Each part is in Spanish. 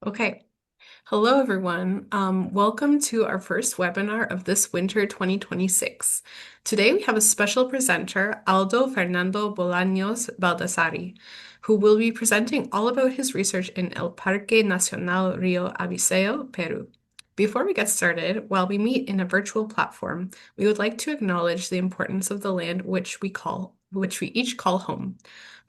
Okay. Hello, everyone. Welcome to our first webinar of this winter 2026. Today, we have a special presenter, Aldo Fernando Bolaños Baldassari, who will be presenting all about his research in El Parque Nacional Río Abiseo, Peru. Before we get started, while we meet in a virtual platform, we would like to acknowledge the importance of the land which we each call home.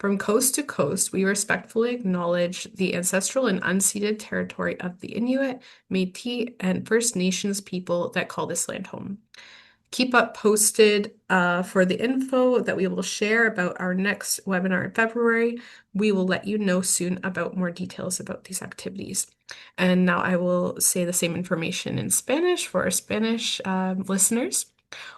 From coast to coast, we respectfully acknowledge the ancestral and unceded territory of the Inuit, Métis, and First Nations people that call this land home. Keep up posted for the info that we will share about our next webinar in February. We will let you know soon about more details about these activities. And now I will say the same information in Spanish for our Spanish listeners.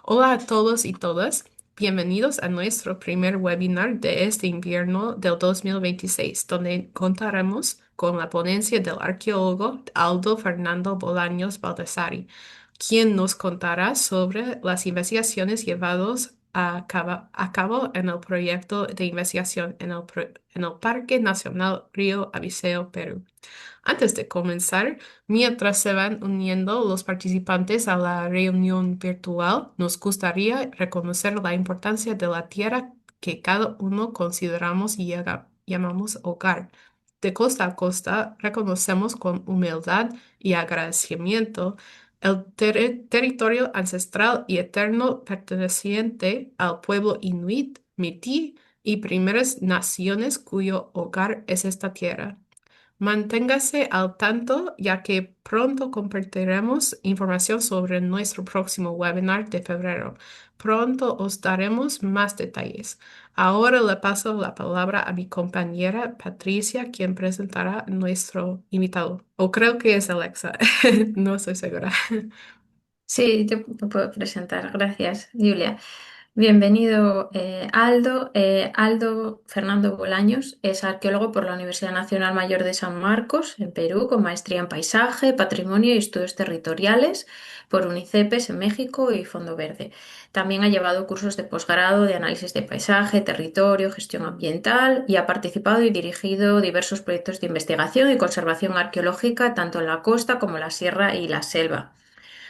Hola a todos y todas. Bienvenidos a nuestro primer webinar de este invierno del 2026, donde contaremos con la ponencia del arqueólogo Aldo Fernando Bolaños Baldassari, quien nos contará sobre las investigaciones llevadas a cabo en el proyecto de investigación en el Parque Nacional Río Abiseo, Perú. Antes de comenzar, mientras se van uniendo los participantes a la reunión virtual, nos gustaría reconocer la importancia de la tierra que cada uno consideramos y llamamos hogar. De costa a costa, reconocemos con humildad y agradecimiento el territorio ancestral y eterno perteneciente al pueblo inuit, Métis y primeras naciones cuyo hogar es esta tierra. Manténgase al tanto, ya que pronto compartiremos información sobre nuestro próximo webinar de febrero. Pronto os daremos más detalles. Ahora le paso la palabra a mi compañera Patricia, quien presentará a nuestro invitado. O creo que es Alexa, no estoy segura. Sí, te puedo presentar. Gracias, Julia. Bienvenido, Aldo. Aldo Fernando Bolaños es arqueólogo por la Universidad Nacional Mayor de San Marcos, en Perú, con maestría en paisaje, patrimonio y estudios territoriales por UNICEPES en México y Fondo Verde. También ha llevado cursos de posgrado de análisis de paisaje, territorio, gestión ambiental y ha participado y dirigido diversos proyectos de investigación y conservación arqueológica tanto en la costa como en la sierra y la selva.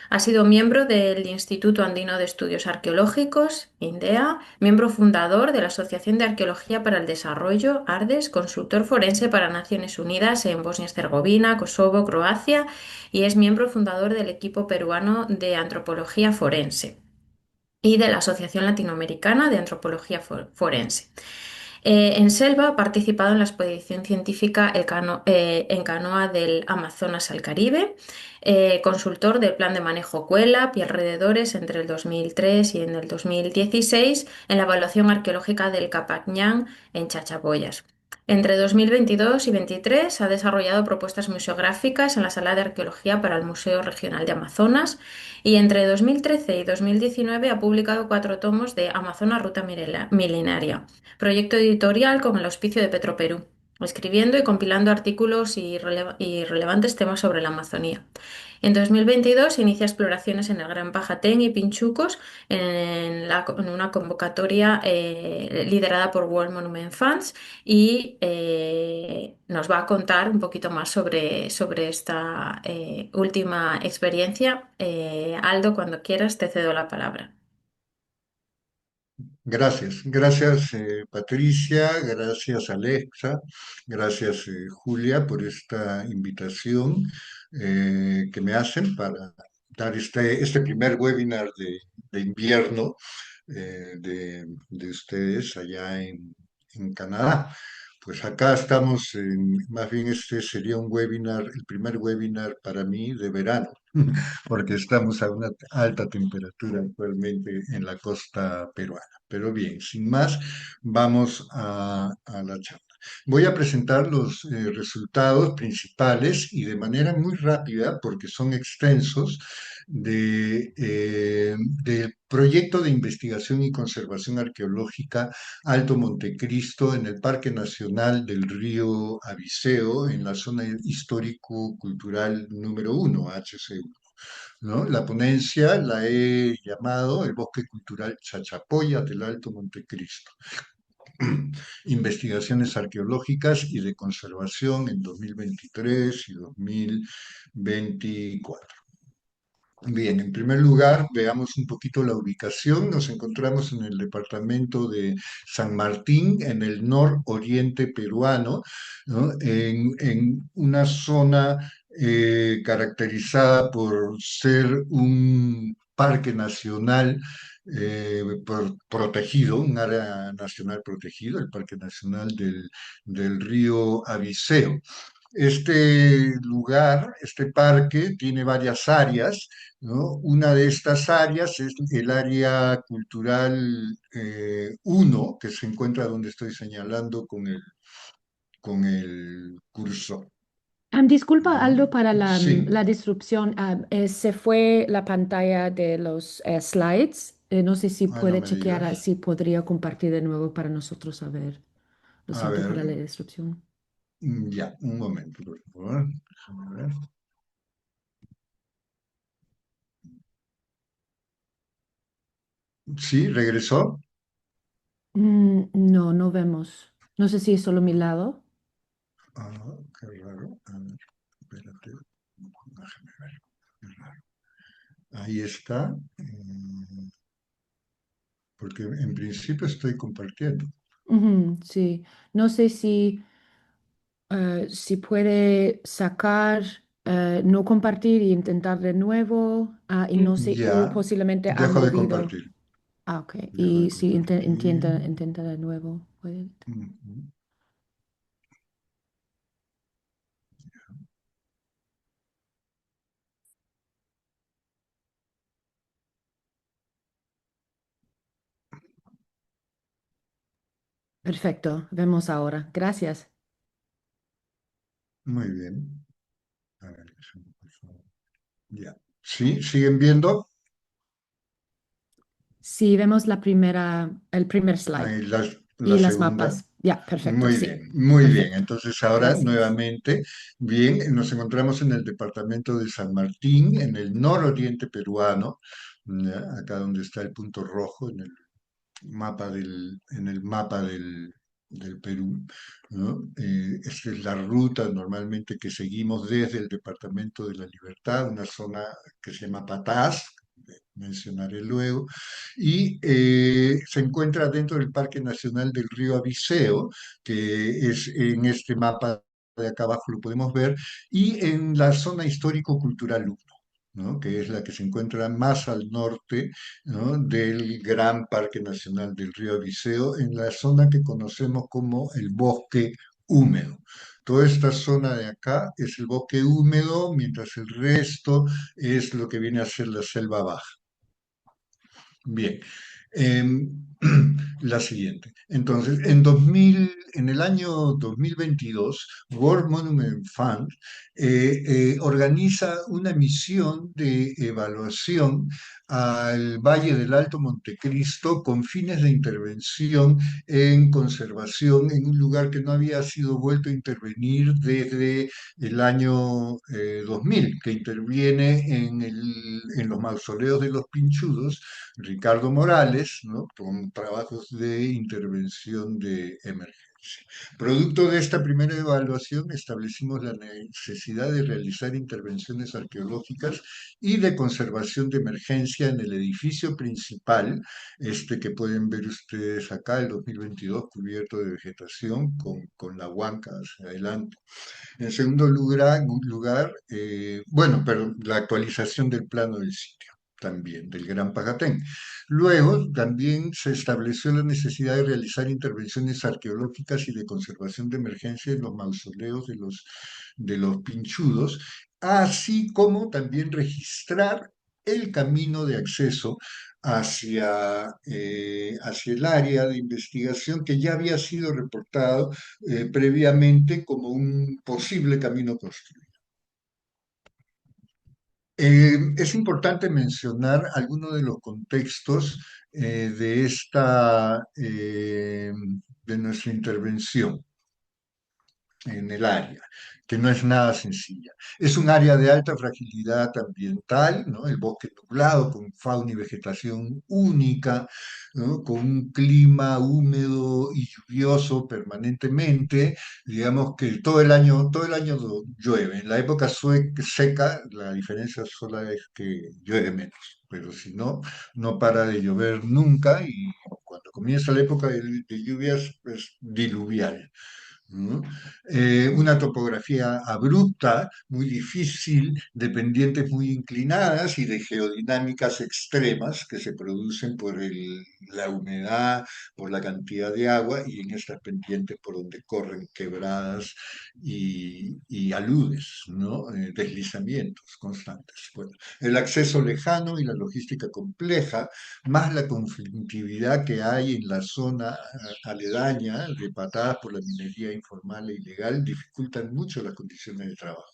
Ha sido miembro del Instituto Andino de Estudios Arqueológicos, INDEA, miembro fundador de la Asociación de Arqueología para el Desarrollo, ARDES, consultor forense para Naciones Unidas en Bosnia y Herzegovina, Kosovo, Croacia, y es miembro fundador del equipo peruano de Antropología Forense y de la Asociación Latinoamericana de Antropología Forense. En Selva ha participado en la expedición científica en canoa del Amazonas al Caribe, consultor del Plan de Manejo Cuela y alrededores entre el 2003 y en el 2016 en la evaluación arqueológica del Capañán en Chachapoyas. Entre 2022 y 2023 ha desarrollado propuestas museográficas en la Sala de Arqueología para el Museo Regional de Amazonas y entre 2013 y 2019 ha publicado 4 tomos de Amazonas Ruta Milenaria, proyecto editorial con el auspicio de Petroperú, escribiendo y compilando artículos y relevantes temas sobre la Amazonía. En 2022 inicia exploraciones en el Gran Pajatén y Pinchucos en una convocatoria liderada por World Monument Funds y nos va a contar un poquito más sobre esta última experiencia. Aldo, cuando quieras, te cedo la palabra. Gracias Patricia, gracias Alexa, gracias Julia por esta invitación que me hacen para dar este primer webinar de invierno de ustedes allá en Canadá. Pues acá estamos, más bien este sería un webinar, el primer webinar para mí de verano, porque estamos a una alta temperatura actualmente en la costa peruana. Pero bien, sin más, vamos a la charla. Voy a presentar los resultados principales y de manera muy rápida, porque son extensos, del proyecto de investigación y conservación arqueológica Alto Montecristo en el Parque Nacional del Río Abiseo, en la zona histórico-cultural número 1, HC1. ¿No? La ponencia la he llamado El Bosque Cultural Chachapoya del Alto Montecristo. investigaciones arqueológicas y de conservación en 2023 y 2024. Bien, en primer lugar, veamos un poquito la ubicación. Nos encontramos en el departamento de San Martín, en el nororiente peruano, ¿no? En una zona caracterizada por ser un parque nacional protegido, un área nacional protegido, el Parque Nacional del Río Abiseo. Este lugar, este parque, tiene varias áreas, ¿no? Una de estas áreas es el área cultural 1, que se encuentra donde estoy señalando con el cursor, Disculpa, ¿no? Aldo, para la Sí, disrupción. Se fue la pantalla de los slides. No sé si ah, no puede me chequear, digas. si podría compartir de nuevo para nosotros saber. Lo A siento ver, para la disrupción. ya, un momento, por favor. Déjame ver. Sí, regresó. No, no vemos. No sé si es solo mi lado. Ah, qué raro. A ver, espérate. Déjame ver. Qué raro. Ahí está. Porque en principio estoy compartiendo. Ujú, sí, no sé si puede sacar, no compartir y intentar de nuevo. Y no sé, o Ya, posiblemente ha dejo de movido. compartir. Ok, Dejo de y si compartir. intenta de nuevo. Ujú. Perfecto, vemos ahora. Gracias. Muy bien. A ver, por favor. Ya. ¿Sí? ¿Siguen viendo? Sí, vemos el primer slide Ahí la y las segunda. mapas. Ya, perfecto, Muy sí. bien, muy bien. Perfecto. Entonces ahora Gracias. nuevamente, bien, nos encontramos en el departamento de San Martín, en el nororiente peruano, acá donde está el punto rojo en el mapa del Perú, ¿no? Esta es la ruta normalmente que seguimos desde el Departamento de la Libertad, una zona que se llama Patás, mencionaré luego, y se encuentra dentro del Parque Nacional del Río Abiseo, que es en este mapa de acá abajo lo podemos ver, y en la zona histórico-cultural 1, ¿no? Que es la que se encuentra más al norte, ¿no? Del Gran Parque Nacional del Río Abiseo, en la zona que conocemos como el bosque húmedo. Toda esta zona de acá es el bosque húmedo, mientras el resto es lo que viene a ser la selva baja. Bien, em, la siguiente. Entonces, en el año 2022, World Monument Fund organiza una misión de evaluación al Valle del Alto Montecristo con fines de intervención en conservación en un lugar que no había sido vuelto a intervenir desde el año 2000, que interviene en los mausoleos de los Pinchudos Ricardo Morales, ¿no? Con trabajos de intervención de emergencia. Producto de esta primera evaluación, establecimos la necesidad de realizar intervenciones arqueológicas y de conservación de emergencia en el edificio principal, este que pueden ver ustedes acá, el 2022, cubierto de vegetación con la huanca hacia adelante. En segundo lugar, bueno, pero la actualización del plano del sitio también, del Gran Pajatén. Luego, también se estableció la necesidad de realizar intervenciones arqueológicas y de conservación de emergencia en los mausoleos de los pinchudos, así como también registrar el camino de acceso hacia el área de investigación que ya había sido reportado previamente como un posible camino construido. Es importante mencionar algunos de los contextos de nuestra intervención en el área, que no es nada sencilla. Es un área de alta fragilidad ambiental, ¿no? El bosque nublado con fauna y vegetación única, ¿no? Con un clima húmedo y lluvioso permanentemente, digamos que todo el año llueve. En la época seca, la diferencia sola es que llueve menos, pero si no, no para de llover nunca y cuando comienza la época de lluvias es diluvial. ¿No? Una topografía abrupta, muy difícil, de pendientes muy inclinadas y de geodinámicas extremas que se producen por la humedad, por la cantidad de agua y en estas pendientes por donde corren quebradas y aludes, ¿no? Deslizamientos constantes. Bueno, el acceso lejano y la logística compleja, más la conflictividad que hay en la zona aledaña, repatadas por la minería informal e ilegal, dificultan mucho las condiciones de trabajo.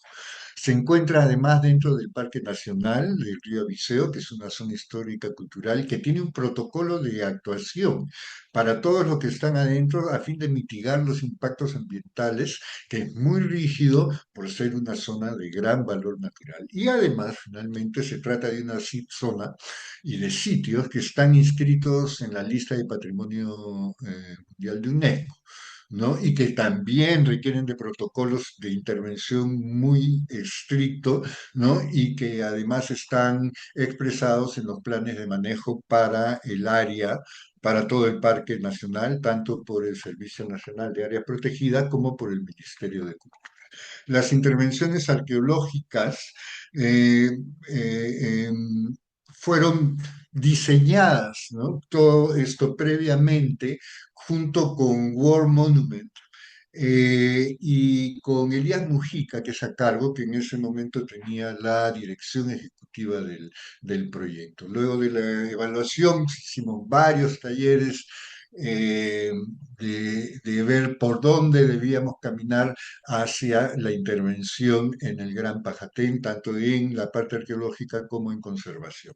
Se encuentra además dentro del Parque Nacional del Río Abiseo, que es una zona histórica cultural que tiene un protocolo de actuación para todos los que están adentro a fin de mitigar los impactos ambientales, que es muy rígido por ser una zona de gran valor natural. Y además, finalmente, se trata de una zona y de sitios que están inscritos en la lista de Patrimonio Mundial de UNESCO. ¿No? Y que también requieren de protocolos de intervención muy estrictos, ¿no? Y que además están expresados en los planes de manejo para el área, para todo el Parque Nacional, tanto por el Servicio Nacional de Áreas Protegidas como por el Ministerio de Cultura. Las intervenciones arqueológicas eh, fueron diseñadas, ¿no? Todo esto previamente junto con War Monument y con Elías Mujica, que es a cargo, que en ese momento tenía la dirección ejecutiva del proyecto. Luego de la evaluación hicimos varios talleres eh, de ver por dónde debíamos caminar hacia la intervención en el Gran Pajatén, tanto en la parte arqueológica como en conservación.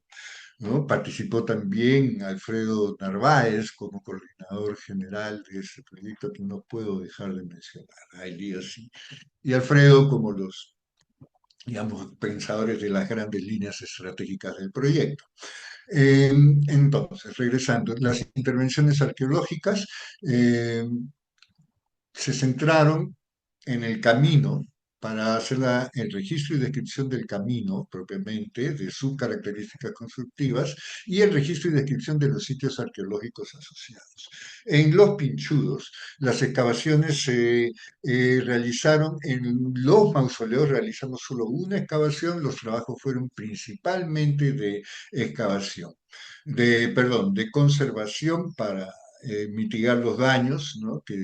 ¿No? Participó también Alfredo Narváez como coordinador general de este proyecto, que no puedo dejar de mencionar, a Elías y Alfredo como los, digamos, pensadores de las grandes líneas estratégicas del proyecto. Entonces, regresando, las intervenciones arqueológicas eh, se centraron en el camino para hacer el registro y descripción del camino propiamente, de sus características constructivas, y el registro y descripción de los sitios arqueológicos asociados. En Los Pinchudos, las excavaciones se realizaron en los mausoleos, realizamos solo una excavación, los trabajos fueron principalmente de excavación, perdón, de conservación para mitigar los daños, ¿no? que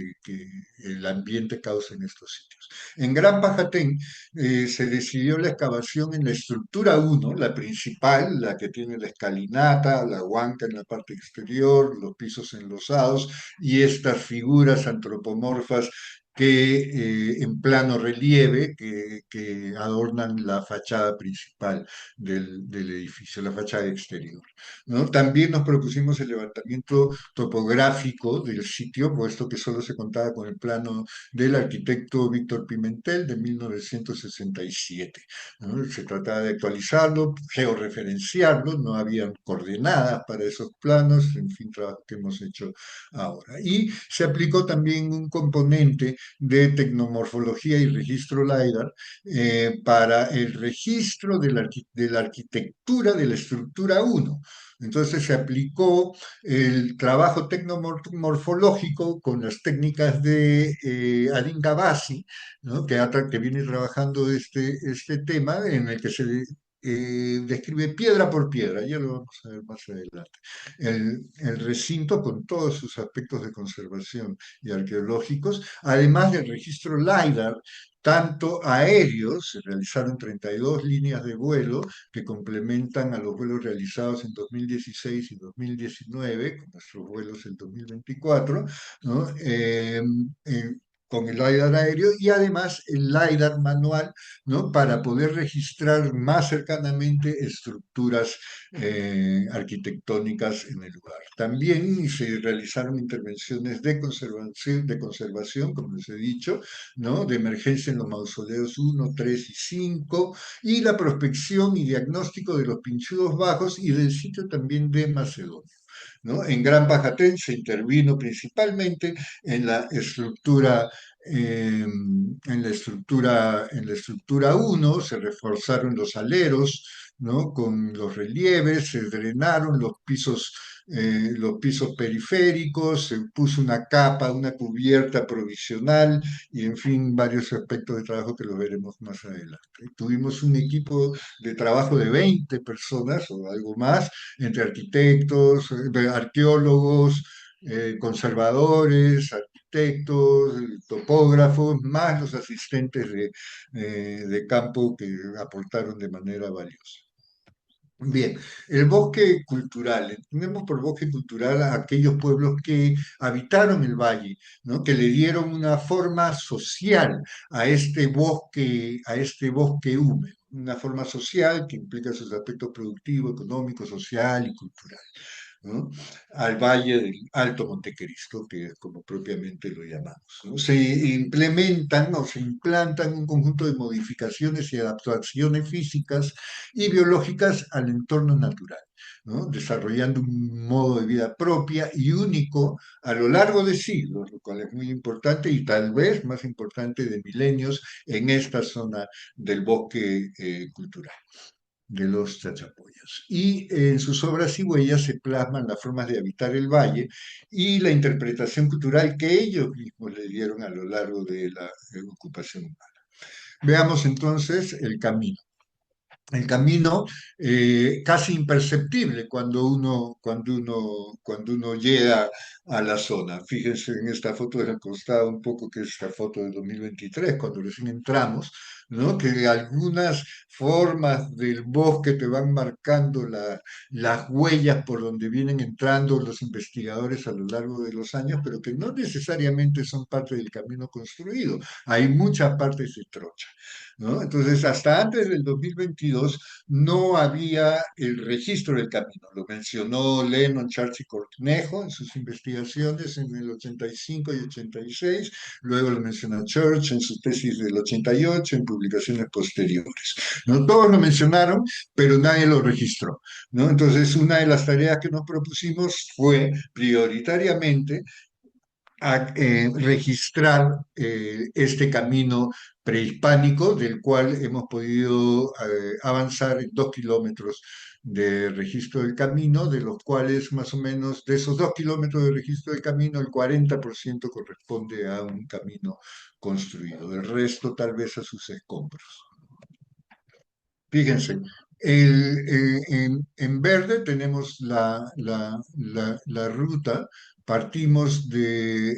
el ambiente causa en estos sitios. En Gran Pajatén se decidió la excavación en la estructura 1, la principal, la que tiene la escalinata, la huanca en la parte exterior, los pisos enlosados y estas figuras antropomorfas en plano relieve que adornan la fachada principal del edificio, la fachada exterior. ¿No? También nos propusimos el levantamiento topográfico del sitio, puesto que solo se contaba con el plano del arquitecto Víctor Pimentel de 1967. ¿No? Se trataba de actualizarlo, georreferenciarlo, no habían coordenadas para esos planos, en fin, trabajo que hemos hecho ahora. Y se aplicó también un componente de tecnomorfología y registro LiDAR para el registro de la arquitectura de la estructura 1. Entonces se aplicó el trabajo tecnomorfológico con las técnicas de Adin Gabasi, ¿no? que viene trabajando este tema en el que se describe piedra por piedra, ya lo vamos a ver más adelante. El recinto con todos sus aspectos de conservación y arqueológicos, además del registro LiDAR, tanto aéreos, se realizaron 32 líneas de vuelo que complementan a los vuelos realizados en 2016 y 2019, con nuestros vuelos en 2024, ¿no? Con el LiDAR aéreo y además el LiDAR manual, ¿no? Para poder registrar más cercanamente estructuras arquitectónicas en el lugar. También se realizaron intervenciones de conservación, como les he dicho, ¿no? De emergencia en los mausoleos 1, 3 y 5, y la prospección y diagnóstico de los pinchudos bajos y del sitio también de Macedonia. ¿no? En Gran Bajatén se intervino principalmente en la estructura, en la estructura 1, se reforzaron los aleros, ¿no? Con los relieves, se drenaron los pisos periféricos, se puso una capa, una cubierta provisional y, en fin, varios aspectos de trabajo que lo veremos más adelante. Tuvimos un equipo de trabajo de 20 personas o algo más, entre arquitectos, arqueólogos, conservadores, arquitectos, topógrafos, más los asistentes de campo que aportaron de manera valiosa. Bien, el bosque cultural. Entendemos por bosque cultural a aquellos pueblos que habitaron el valle, ¿no? Que le dieron una forma social a este bosque húmedo, una forma social que implica sus aspectos productivo, económico, social y cultural, ¿no? Al Valle del Alto Montecristo, que es como propiamente lo llamamos, ¿no? Se implementan o se implantan un conjunto de modificaciones y adaptaciones físicas y biológicas al entorno natural, ¿no? Desarrollando un modo de vida propia y único a lo largo de siglos, lo cual es muy importante y tal vez más importante de milenios en esta zona del bosque cultural de los Chachapoyas. Y en sus obras y huellas se plasman las formas de habitar el valle y la interpretación cultural que ellos mismos le dieron a lo largo de la ocupación humana. Veamos entonces el camino. El camino casi imperceptible cuando uno llega a la zona. Fíjense en esta foto del costado un poco, que es esta foto de 2023, cuando recién entramos, ¿no? Que algunas formas del bosque te van marcando las huellas por donde vienen entrando los investigadores a lo largo de los años, pero que no necesariamente son parte del camino construido. Hay muchas partes de trocha, ¿no? Entonces, hasta antes del 2022 no había el registro del camino. Lo mencionó Lennon, Church y Cornejo en sus investigaciones en el 85 y 86, luego lo menciona Church en su tesis del 88, en publicaciones posteriores, ¿no? Todos lo mencionaron, pero nadie lo registró, ¿no? Entonces, una de las tareas que nos propusimos fue prioritariamente registrar este camino prehispánico del cual hemos podido avanzar en 2 kilómetros de registro del camino, de los cuales más o menos de esos 2 kilómetros de registro del camino, el 40% corresponde a un camino construido, el resto tal vez a sus escombros. Fíjense, en verde tenemos la ruta, partimos de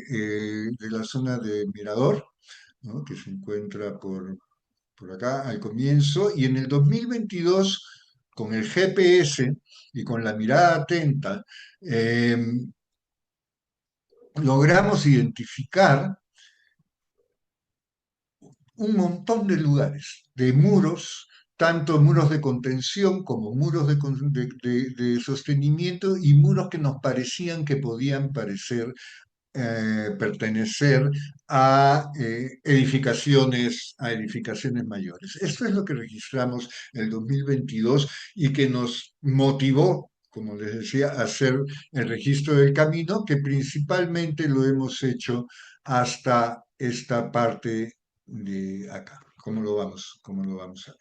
la zona de Mirador, ¿no? Que se encuentra por acá al comienzo, y en el 2022, con el GPS y con la mirada atenta, eh, logramos identificar un montón de lugares, de muros, tanto muros de contención como muros de sostenimiento y muros que nos parecían que podían pertenecer a edificaciones mayores. Esto es lo que registramos en el 2022 y que nos motivó, como les decía, a hacer el registro del camino, que principalmente lo hemos hecho hasta esta parte de acá. ¿Cómo lo vamos a ver?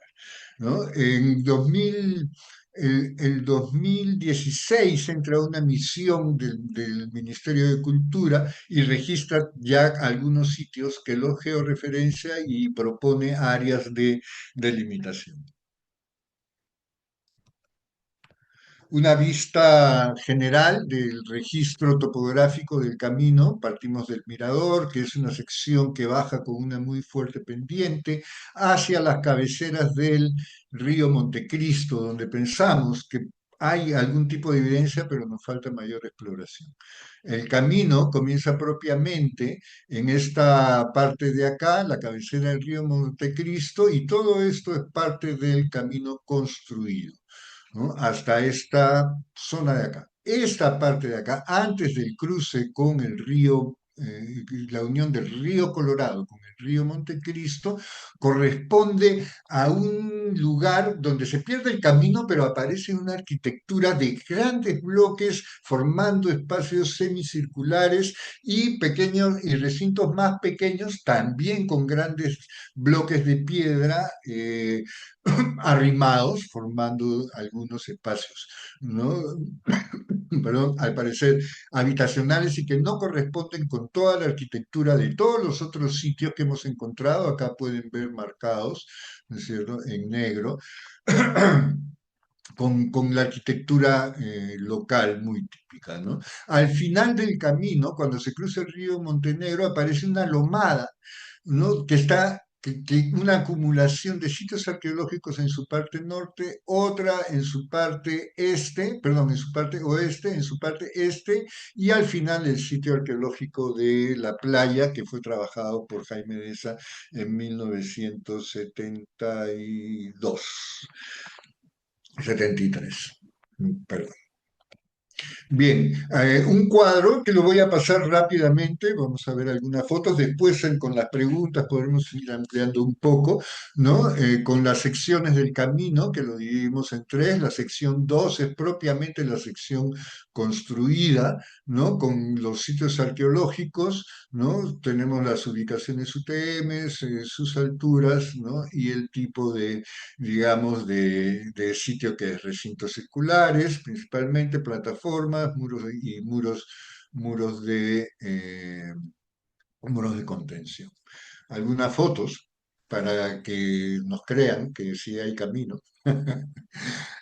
¿No? El 2016 entra una misión del Ministerio de Cultura y registra ya algunos sitios que los georreferencia y propone áreas de delimitación. Una vista general del registro topográfico del camino. Partimos del Mirador, que es una sección que baja con una muy fuerte pendiente hacia las cabeceras del río Montecristo, donde pensamos que hay algún tipo de evidencia, pero nos falta mayor exploración. El camino comienza propiamente en esta parte de acá, la cabecera del río Montecristo, y todo esto es parte del camino construido, ¿no? Hasta esta zona de acá. Esta parte de acá, antes del cruce con el río la unión del río Colorado con el río Montecristo, corresponde a un lugar donde se pierde el camino, pero aparece una arquitectura de grandes bloques formando espacios semicirculares y pequeños y recintos más pequeños, también con grandes bloques de piedra arrimados, formando algunos espacios, ¿no? Perdón, al parecer habitacionales y que no corresponden con toda la arquitectura de todos los otros sitios que hemos encontrado. Acá pueden ver marcados, ¿no es cierto?, en negro, con la arquitectura local muy típica, ¿no? Al final del camino, cuando se cruza el río Montenegro, aparece una lomada, ¿no? Que una acumulación de sitios arqueológicos en su parte norte, otra en su parte este, perdón, en su parte oeste, en su parte este, y al final el sitio arqueológico de La Playa, que fue trabajado por Jaime Deza en 1972, 73. Perdón. Bien, un cuadro que lo voy a pasar rápidamente, vamos a ver algunas fotos, después con las preguntas podremos ir ampliando un poco, ¿no? Con las secciones del camino, que lo dividimos en tres, la sección 2 es propiamente la sección construida, ¿no? Con los sitios arqueológicos, ¿no? Tenemos las ubicaciones UTMs, sus alturas, ¿no? Y el tipo de, digamos, de sitio que es recintos circulares, principalmente plataformas, muros muros de contención. Algunas fotos para que nos crean que sí hay camino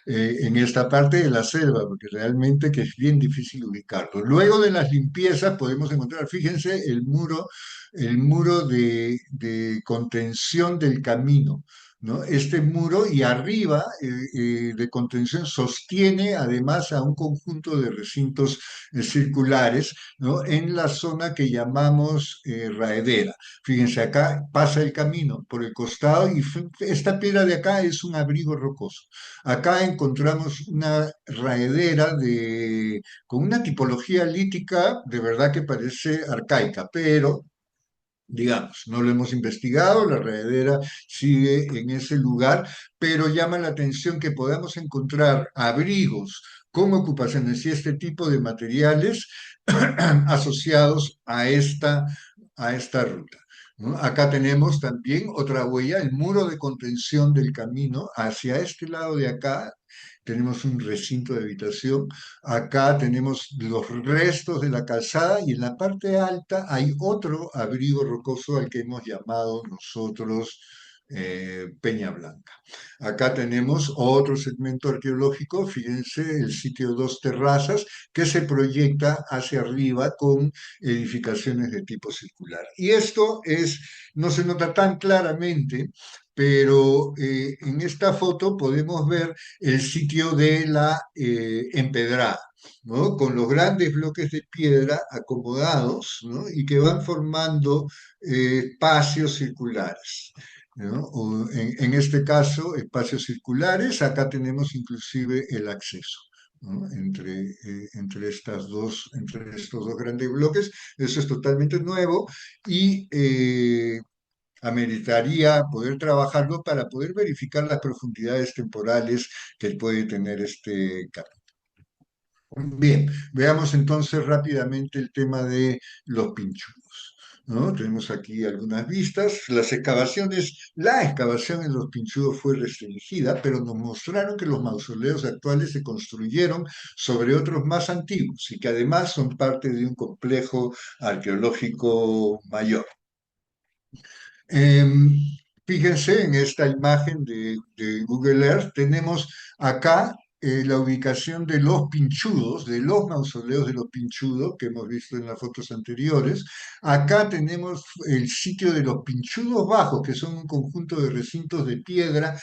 en esta parte de la selva, porque realmente que es bien difícil ubicarlo. Luego de las limpiezas podemos encontrar, fíjense, el muro de contención del camino, ¿no? Este muro y arriba de contención sostiene además a un conjunto de recintos circulares, ¿no? En la zona que llamamos raedera. Fíjense, acá pasa el camino por el costado y esta piedra de acá es un abrigo rocoso. Acá encontramos una raedera con una tipología lítica de verdad que parece arcaica, pero digamos, no lo hemos investigado, la raedera sigue en ese lugar, pero llama la atención que podamos encontrar abrigos con ocupaciones y este tipo de materiales asociados a esta ruta, ¿no? Acá tenemos también otra huella, el muro de contención del camino. Hacia este lado de acá tenemos un recinto de habitación. Acá tenemos los restos de la calzada y en la parte alta hay otro abrigo rocoso al que hemos llamado nosotros Peña Blanca. Acá tenemos otro segmento arqueológico, fíjense, el sitio Dos Terrazas, que se proyecta hacia arriba con edificaciones de tipo circular. Y esto no se nota tan claramente, pero en esta foto podemos ver el sitio de la empedrada, ¿no? Con los grandes bloques de piedra acomodados, ¿no? Y que van formando espacios circulares, ¿no? En este caso, espacios circulares, acá tenemos inclusive el acceso, ¿no? Entre entre estos dos grandes bloques. Eso es totalmente nuevo y ameritaría poder trabajarlo para poder verificar las profundidades temporales que puede tener este campo. Bien, veamos entonces rápidamente el tema de los pinchudos, ¿no? Tenemos aquí algunas vistas. La excavación en los pinchudos fue restringida, pero nos mostraron que los mausoleos actuales se construyeron sobre otros más antiguos y que además son parte de un complejo arqueológico mayor. Em, Fíjense en esta imagen de Google Earth, tenemos acá la ubicación de los pinchudos, de los mausoleos de los pinchudos que hemos visto en las fotos anteriores. Acá tenemos el sitio de los pinchudos bajos, que son un conjunto de recintos de piedra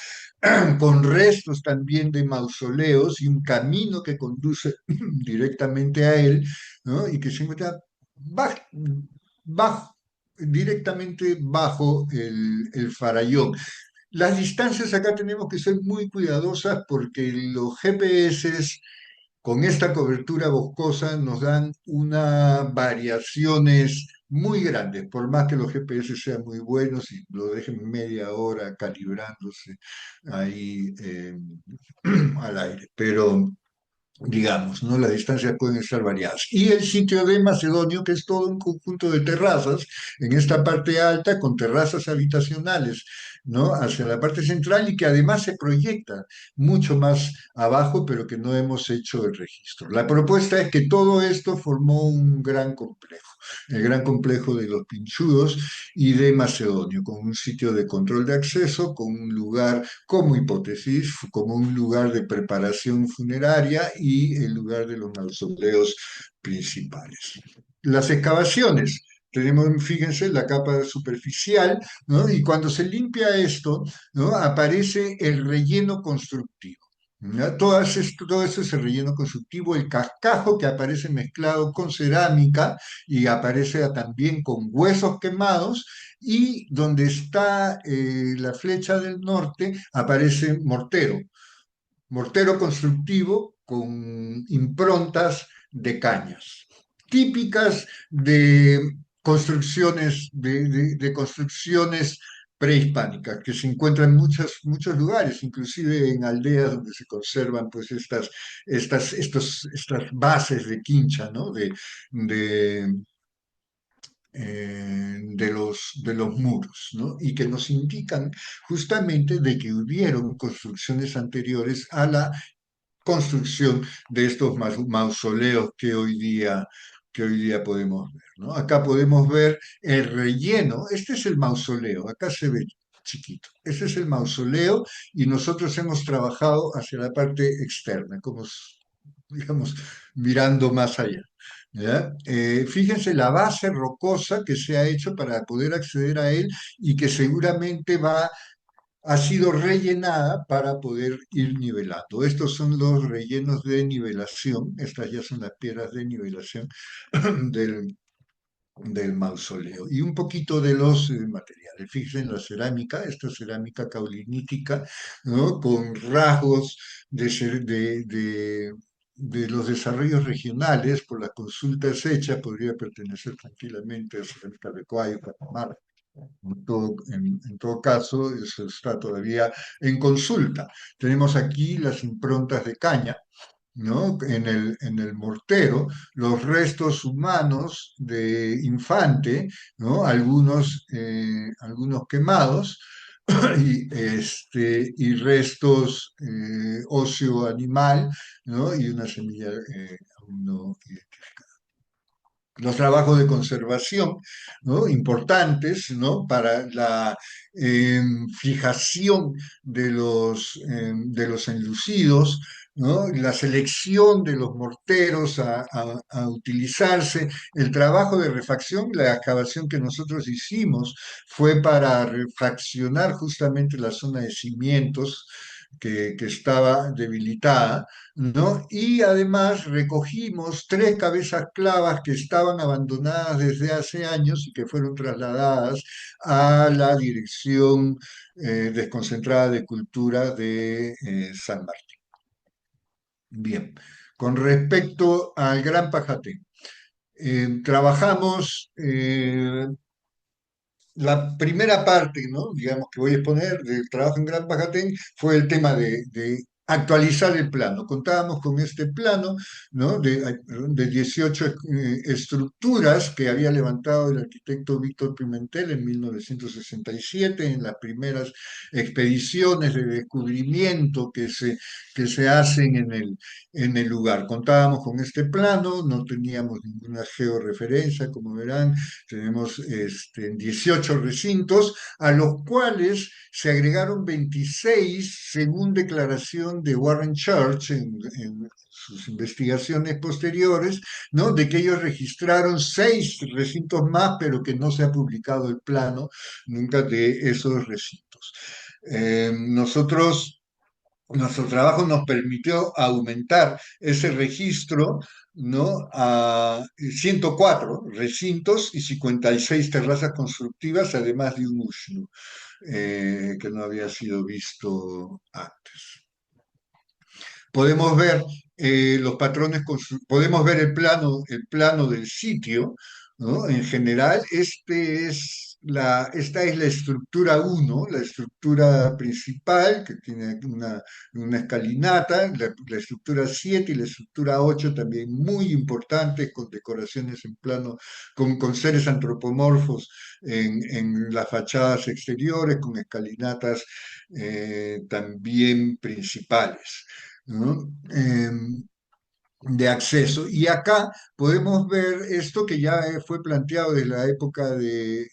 con restos también de mausoleos y un camino que conduce directamente a él, ¿no? Y que se encuentra bajo, directamente bajo el farallón. Las distancias acá tenemos que ser muy cuidadosas porque los GPS con esta cobertura boscosa nos dan unas variaciones muy grandes, por más que los GPS sean muy buenos y lo dejen media hora calibrándose ahí al aire. Pero digamos, ¿no? Las distancias pueden estar variadas. Y el sitio de Macedonio, que es todo un conjunto de terrazas, en esta parte alta, con terrazas habitacionales, ¿no? Hacia la parte central y que además se proyecta mucho más abajo, pero que no hemos hecho el registro. La propuesta es que todo esto formó un gran complejo, el gran complejo de los Pinchudos y de Macedonio, con un sitio de control de acceso, con un lugar como hipótesis, como un lugar de preparación funeraria y el lugar de los mausoleos principales. Las excavaciones. Tenemos, fíjense, la capa superficial, ¿no? Y cuando se limpia esto, ¿no? Aparece el relleno constructivo. ¿No? Todo eso es el relleno constructivo, el cascajo que aparece mezclado con cerámica y aparece también con huesos quemados y donde está la flecha del norte aparece mortero, mortero constructivo con improntas de cañas, típicas de construcciones, de construcciones prehispánicas que se encuentran en muchos lugares, inclusive en aldeas donde se conservan pues estas bases de quincha, ¿no? De, de los muros, ¿no? Y que nos indican justamente de que hubieron construcciones anteriores a la construcción de estos mausoleos que hoy día podemos ver, ¿no? Acá podemos ver el relleno, este es el mausoleo, acá se ve chiquito, ese es el mausoleo y nosotros hemos trabajado hacia la parte externa, como digamos, mirando más allá. ¿Ya? Fíjense la base rocosa que se ha hecho para poder acceder a él y que seguramente ha sido rellenada para poder ir nivelando. Estos son los rellenos de nivelación, estas ya son las piedras de nivelación del mausoleo. Y un poquito de los materiales. Fíjense en la cerámica, esta cerámica caulinítica, ¿no? Con rasgos de los desarrollos regionales, por las consultas hechas, podría pertenecer tranquilamente a cerámica de Coayo, Catamarca. En todo caso, eso está todavía en consulta. Tenemos aquí las improntas de caña, ¿no? En el mortero, los restos humanos de infante, ¿no? Algunos quemados, y restos óseo animal, ¿no? Y una semilla aún no identificada. Los trabajos de conservación, ¿no? Importantes, ¿no? Para la eh, fijación de los enlucidos, ¿no? La selección de los morteros a utilizarse, el trabajo de refacción, la excavación que nosotros hicimos fue para refaccionar justamente la zona de cimientos que estaba debilitada, ¿no? Y además recogimos tres cabezas clavas que estaban abandonadas desde hace años y que fueron trasladadas a la Dirección Desconcentrada de Cultura de San Martín. Bien, con respecto al Gran Pajate, trabajamos la primera parte, ¿no? Digamos que voy a exponer del trabajo en Gran Pajatén fue el tema de actualizar el plano. Contábamos con este plano, ¿no? De 18 estructuras que había levantado el arquitecto Víctor Pimentel en 1967 en las primeras expediciones de descubrimiento que se hacen en el lugar. Contábamos con este plano, no teníamos ninguna georreferencia, como verán, tenemos 18 recintos, a los cuales se agregaron 26 según declaración de Warren Church en sus investigaciones posteriores, ¿no? De que ellos registraron 6 recintos más, pero que no se ha publicado el plano nunca de esos recintos. Nuestro trabajo nos permitió aumentar ese registro, ¿no? A 104 recintos y 56 terrazas constructivas, además de un ushnu, que no había sido visto antes. Podemos ver los patrones, podemos ver el plano del sitio, ¿no? En general, esta es la estructura uno, la estructura principal, que tiene una escalinata, la estructura 7 y la estructura 8 también muy importantes, con decoraciones en plano, con seres antropomorfos en las fachadas exteriores, con escalinatas también principales, ¿no? De acceso. Y acá podemos ver esto que ya fue planteado desde la época de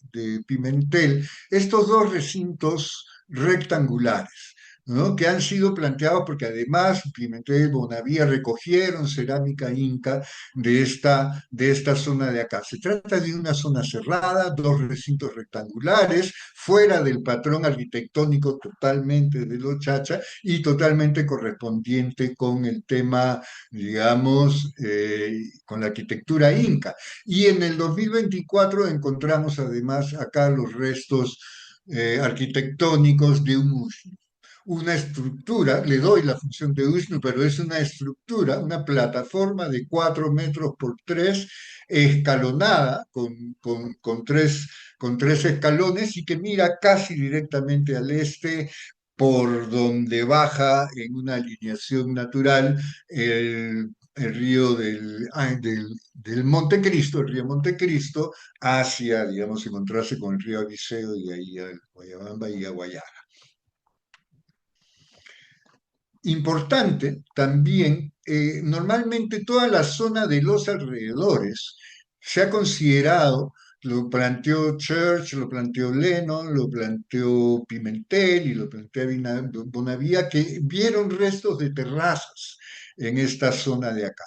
Pimentel, estos dos recintos rectangulares, ¿no? Que han sido planteados porque además Pimentel y Bonavía recogieron cerámica inca de esta zona de acá. Se trata de una zona cerrada, dos recintos rectangulares, fuera del patrón arquitectónico totalmente de los Chacha y totalmente correspondiente con el tema, digamos, con la arquitectura inca. Y en el 2024 encontramos además acá los restos arquitectónicos de un ushnu. Una estructura, le doy la función de ushnu, pero es una estructura, una plataforma de 4 metros por 3, escalonada con tres escalones y que mira casi directamente al este, por donde baja en una alineación natural el río del Montecristo, el río Montecristo, hacia, digamos, encontrarse con el río Abiseo y ahí a Guayabamba y a Guayara. Importante también, normalmente toda la zona de los alrededores se ha considerado, lo planteó Church, lo planteó Lennon, lo planteó Pimentel y lo planteó Bonavía, que vieron restos de terrazas en esta zona de acá,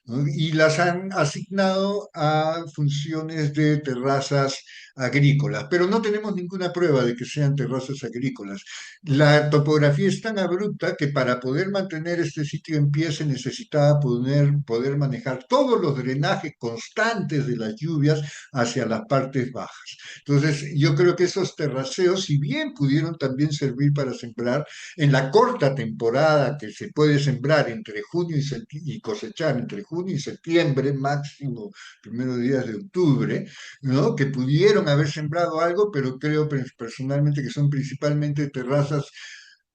¿no? Y las han asignado a funciones de terrazas agrícolas, pero no tenemos ninguna prueba de que sean terrazas agrícolas. La topografía es tan abrupta que para poder mantener este sitio en pie se necesitaba poder manejar todos los drenajes constantes de las lluvias hacia las partes bajas. Entonces, yo creo que esos terraceos, si bien pudieron también servir para sembrar, en la corta temporada que se puede sembrar entre junio y cosechar entre junio y septiembre, máximo primeros días de octubre, ¿no? Que pudieron haber sembrado algo, pero creo personalmente que son principalmente terrazas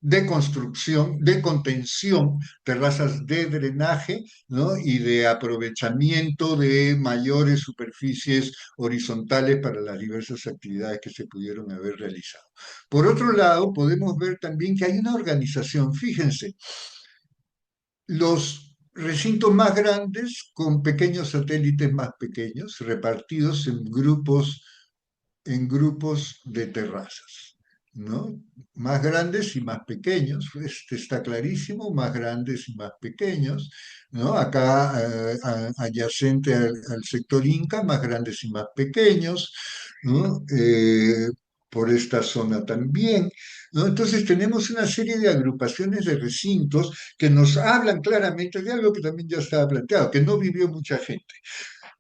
de construcción, de contención, terrazas de drenaje, ¿no? Y de aprovechamiento de mayores superficies horizontales para las diversas actividades que se pudieron haber realizado. Por otro lado, podemos ver también que hay una organización, fíjense, los recintos más grandes con pequeños satélites más pequeños, repartidos en grupos de terrazas, ¿no? Más grandes y más pequeños, este está clarísimo, más grandes y más pequeños, ¿no? Acá adyacente al sector Inca, más grandes y más pequeños, ¿no? Por esta zona también, ¿no? Entonces tenemos una serie de agrupaciones de recintos que nos hablan claramente de algo que también ya estaba planteado, que no vivió mucha gente.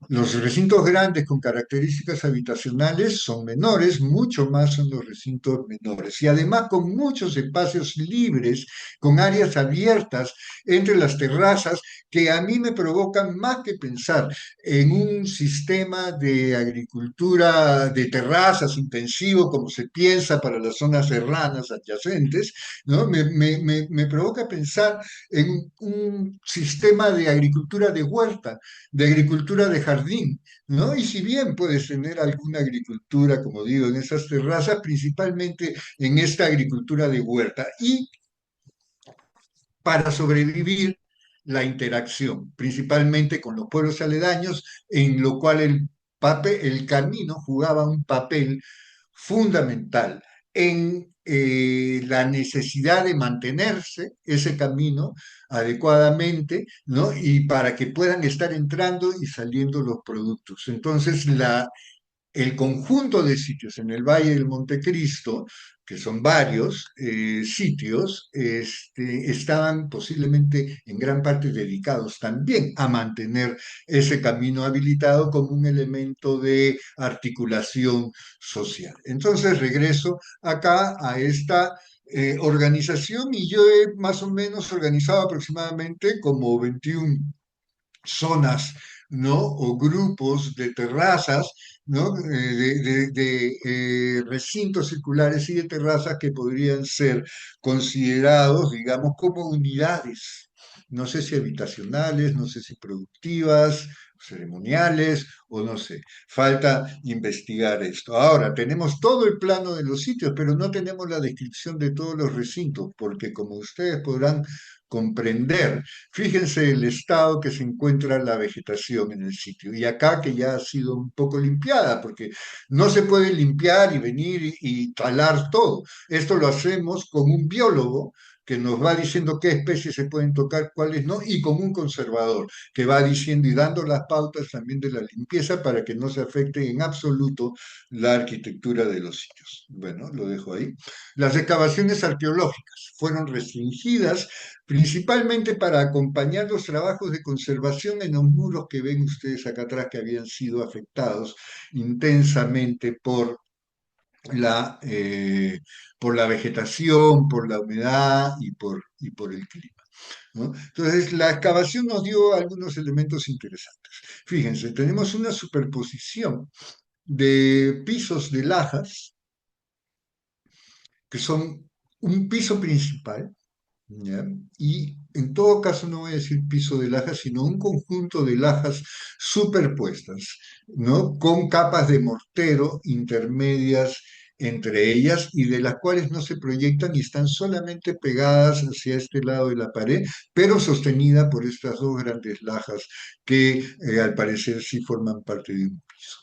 Los recintos grandes con características habitacionales son menores, mucho más son los recintos menores. Y además con muchos espacios libres, con áreas abiertas entre las terrazas, que a mí me provocan más que pensar en un sistema de agricultura de terrazas intensivo, como se piensa para las zonas serranas adyacentes, ¿no? Me provoca pensar en un sistema de agricultura de huerta, de agricultura de jardín, ¿no? Y si bien puedes tener alguna agricultura, como digo, en esas terrazas, principalmente en esta agricultura de huerta. Y para sobrevivir, la interacción, principalmente con los pueblos aledaños, en lo cual el camino jugaba un papel fundamental en la necesidad de mantenerse ese camino adecuadamente, ¿no? Y para que puedan estar entrando y saliendo los productos. Entonces, el conjunto de sitios en el Valle del Montecristo, que son varios sitios, estaban posiblemente en gran parte dedicados también a mantener ese camino habilitado como un elemento de articulación social. Entonces regreso acá a esta organización y yo he más o menos organizado aproximadamente como 21 zonas ¿no? O grupos de terrazas, ¿no? De recintos circulares y de terrazas que podrían ser considerados, digamos, como unidades. No sé si habitacionales, no sé si productivas, ceremoniales o no sé. Falta investigar esto. Ahora, tenemos todo el plano de los sitios, pero no tenemos la descripción de todos los recintos, porque como ustedes podrán comprender, fíjense el estado que se encuentra la vegetación en el sitio. Y acá que ya ha sido un poco limpiada, porque no se puede limpiar y venir y talar todo. Esto lo hacemos con un biólogo que nos va diciendo qué especies se pueden tocar, cuáles no, y con un conservador que va diciendo y dando las pautas también de la limpieza para que no se afecte en absoluto la arquitectura de los sitios. Bueno, lo dejo ahí. Las excavaciones arqueológicas fueron restringidas principalmente para acompañar los trabajos de conservación en los muros que ven ustedes acá atrás que habían sido afectados intensamente la, eh, por la vegetación, por la humedad y por el clima. ¿No? Entonces, la excavación nos dio algunos elementos interesantes. Fíjense, tenemos una superposición de pisos de lajas, que son un piso principal, ¿ya? Y en todo caso no voy a decir piso de lajas, sino un conjunto de lajas superpuestas, ¿no? Con capas de mortero intermedias entre ellas y de las cuales no se proyectan y están solamente pegadas hacia este lado de la pared, pero sostenida por estas dos grandes lajas que al parecer sí forman parte de un piso.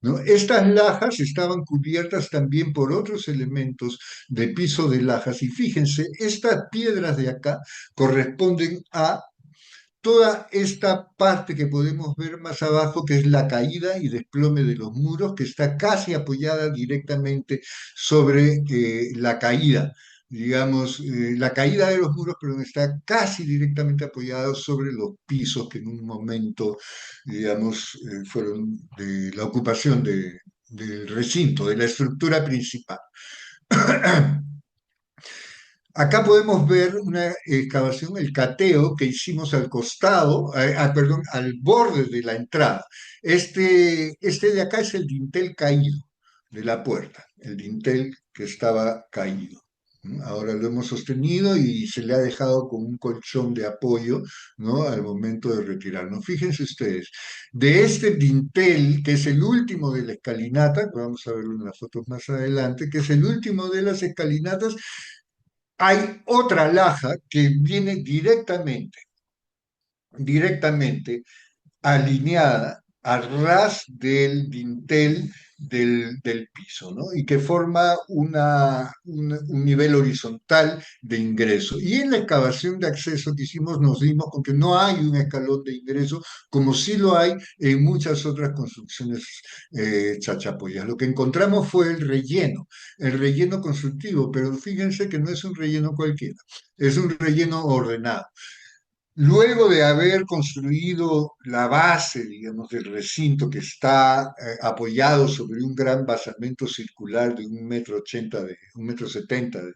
¿No? Estas lajas estaban cubiertas también por otros elementos de piso de lajas y fíjense, estas piedras de acá corresponden a toda esta parte que podemos ver más abajo, que es la caída y desplome de los muros, que está casi apoyada directamente sobre la caída. Digamos, la caída de los muros, pero está casi directamente apoyada sobre los pisos que en un momento, digamos, fueron de la ocupación del recinto, de la estructura principal. Acá podemos ver una excavación, el cateo que hicimos al costado, perdón, al borde de la entrada. Este de acá es el dintel caído de la puerta, el dintel que estaba caído. ¿No? Ahora lo hemos sostenido y se le ha dejado con un colchón de apoyo, ¿no? Al momento de retirarnos. Fíjense ustedes, de este dintel, que es el último de la escalinata, que vamos a verlo en las fotos más adelante, que es el último de las escalinatas, hay otra laja que viene directamente alineada a ras del dintel del piso, ¿no? Y que forma un nivel horizontal de ingreso. Y en la excavación de acceso que hicimos nos dimos con que no hay un escalón de ingreso, como sí lo hay en muchas otras construcciones chachapoyas. Lo que encontramos fue el relleno constructivo, pero fíjense que no es un relleno cualquiera, es un relleno ordenado. Luego de haber construido la base, digamos, del recinto que está apoyado sobre un gran basamento circular de 1,80 m, de 1,70 m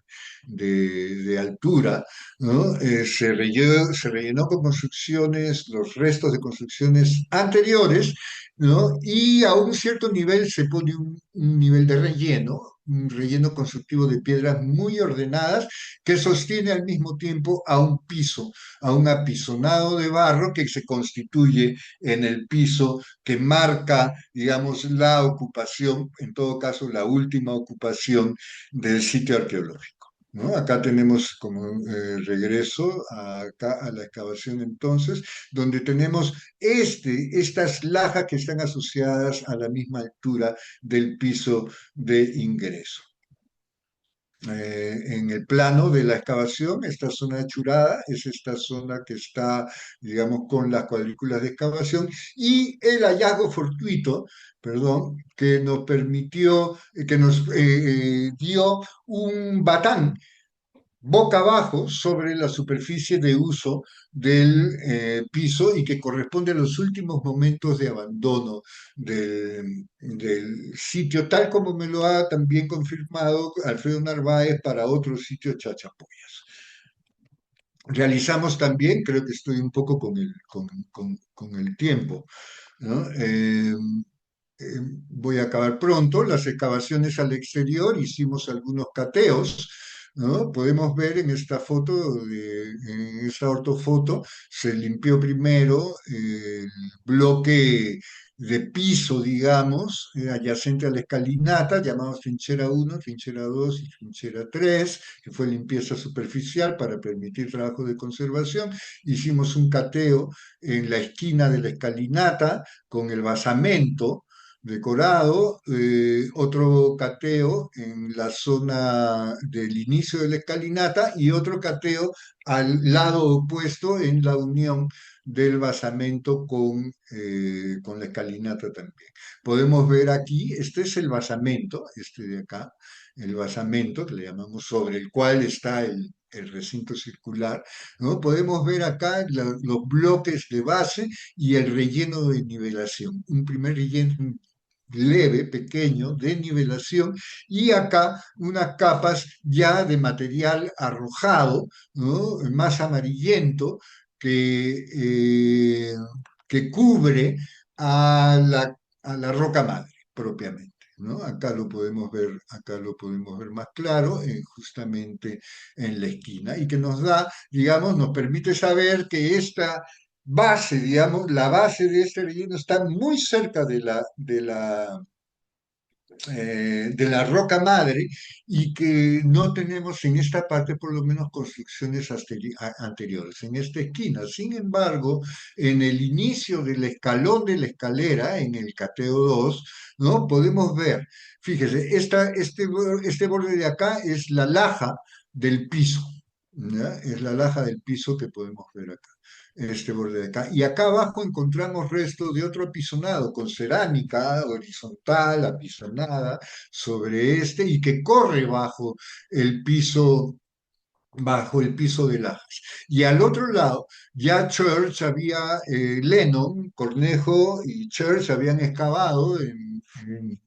de altura, ¿no? Se rellenó con construcciones, los restos de construcciones anteriores, ¿no? Y a un cierto nivel se pone un nivel de relleno, un relleno constructivo de piedras muy ordenadas que sostiene al mismo tiempo a un apisonado de barro que se constituye en el piso que marca, digamos, la ocupación, en todo caso, la última ocupación del sitio arqueológico. ¿No? Acá tenemos como regreso acá a la excavación entonces, donde tenemos estas lajas que están asociadas a la misma altura del piso de ingreso. En el plano de la excavación, esta zona achurada es esta zona que está, digamos, con las cuadrículas de excavación y el hallazgo fortuito, perdón, que nos permitió, que nos dio un batán boca abajo sobre la superficie de uso del piso y que corresponde a los últimos momentos de abandono del sitio, tal como me lo ha también confirmado Alfredo Narváez para otros sitios chachapoyas. Realizamos también, creo que estoy un poco con el tiempo, ¿no? Voy a acabar pronto, las excavaciones al exterior, hicimos algunos cateos, ¿no? Podemos ver en esta foto, en esta ortofoto, se limpió primero el bloque de piso, digamos, adyacente a la escalinata, llamado trinchera uno, trinchera 2 y trinchera 3, que fue limpieza superficial para permitir trabajo de conservación. Hicimos un cateo en la esquina de la escalinata con el basamento decorado, otro cateo en la zona del inicio de la escalinata y otro cateo al lado opuesto en la unión del basamento con la escalinata también. Podemos ver aquí, este es el basamento, este de acá, el basamento que le llamamos sobre el cual está el recinto circular, ¿no? Podemos ver acá los bloques de base y el relleno de nivelación. Un primer relleno leve, pequeño, de nivelación, y acá unas capas ya de material arrojado, ¿no? Más amarillento, que, eh, que cubre a la roca madre propiamente. ¿No? Acá lo podemos ver más claro, justamente en la esquina, y que nos da, digamos, nos permite saber que esta base, digamos, la base de este relleno está muy cerca de la roca madre y que no tenemos en esta parte por lo menos construcciones anteriores, en esta esquina. Sin embargo, en el inicio del escalón de la escalera, en el cateo 2, ¿no? Podemos ver, fíjese, este borde de acá es la laja del piso. ¿Ya? Es la laja del piso que podemos ver acá, este borde de acá. Y acá abajo encontramos restos de otro apisonado con cerámica horizontal, apisonada sobre este y que corre bajo el piso de lajas. Y al otro lado, ya Lennon, Cornejo y Church habían excavado en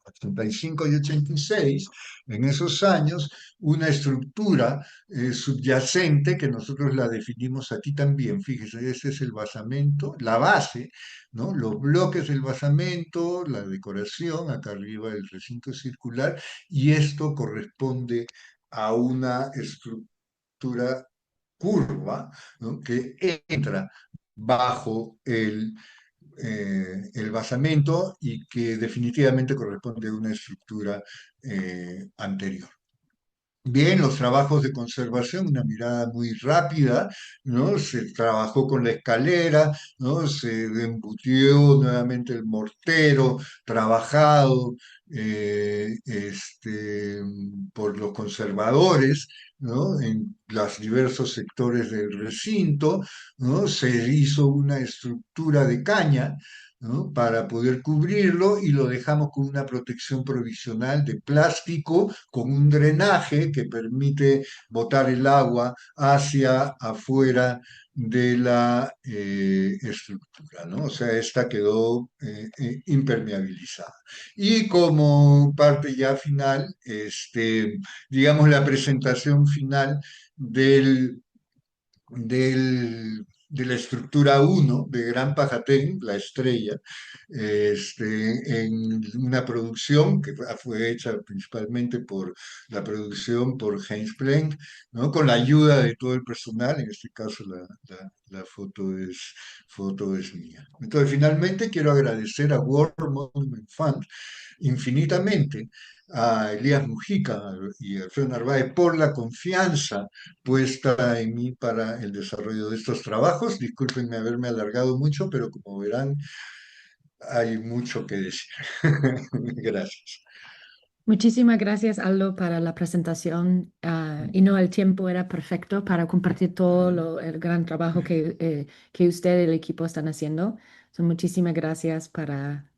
85 y 86, en esos años, una estructura subyacente que nosotros la definimos aquí también. Fíjese, ese es el basamento, la base, ¿no? Los bloques del basamento, la decoración, acá arriba el recinto circular, y esto corresponde a una estructura curva, ¿no? Que entra bajo el basamento y que definitivamente corresponde a una estructura anterior. Bien, los trabajos de conservación, una mirada muy rápida, ¿no? Se trabajó con la escalera, ¿no? Se embutió nuevamente el mortero, trabajado por los conservadores, ¿no? En los diversos sectores del recinto, ¿no? Se hizo una estructura de caña, ¿no? Para poder cubrirlo y lo dejamos con una protección provisional de plástico, con un drenaje que permite botar el agua hacia afuera de la estructura, ¿no? O sea, esta quedó impermeabilizada. Y como parte ya final, digamos la presentación final de la estructura uno de Gran Pajatén, la estrella, en una producción que fue hecha principalmente por la producción por Heinz Planck, ¿no? Con la ayuda de todo el personal, en este caso la foto es mía. Entonces, finalmente quiero agradecer a World Monument Fund infinitamente, a Elías Mujica y a Alfredo Narváez por la confianza puesta en mí para el desarrollo de estos trabajos. Discúlpenme haberme alargado mucho, pero como verán, hay mucho que decir. Gracias. Muchísimas gracias, Aldo, para la presentación. Y no, el tiempo era perfecto para compartir todo el gran trabajo que usted y el equipo están haciendo. So, muchísimas gracias para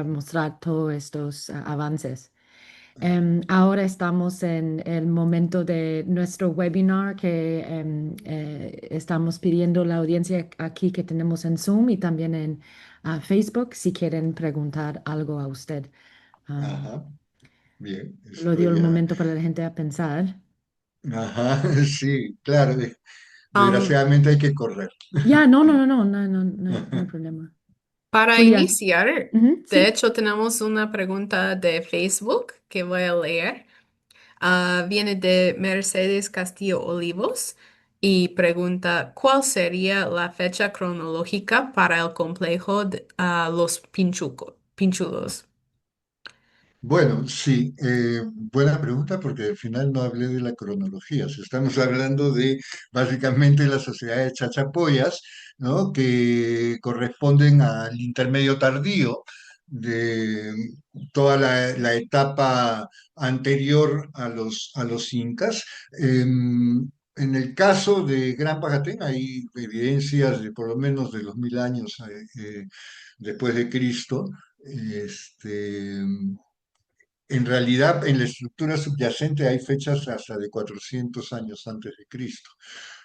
mostrar todos estos avances. Ahora estamos en el momento de nuestro webinar que estamos pidiendo la audiencia aquí que tenemos en Zoom y también en Facebook si quieren preguntar algo a usted. Um, Ajá, bien, lo dio estoy el ya. momento para la gente a pensar. Ajá, sí, claro. Um, Desgraciadamente hay que correr. Ya, no, no, no, no, no, no, no hay problema. para Julia, iniciar, ujú, de sí. hecho, tenemos una pregunta de Facebook que voy a leer. Viene de Mercedes Castillo Olivos y pregunta, ¿cuál sería la fecha cronológica para el complejo de Los Pinchudos? Bueno, sí, buena pregunta porque al final no hablé de la cronología. Si estamos hablando de básicamente la sociedad de Chachapoyas, ¿no? Que corresponden al intermedio tardío de toda la etapa anterior a los incas. En el caso de Gran Pajatén hay evidencias de por lo menos de los 1000 años después de Cristo. Este, en realidad, en la estructura subyacente hay fechas hasta de 400 años antes de Cristo,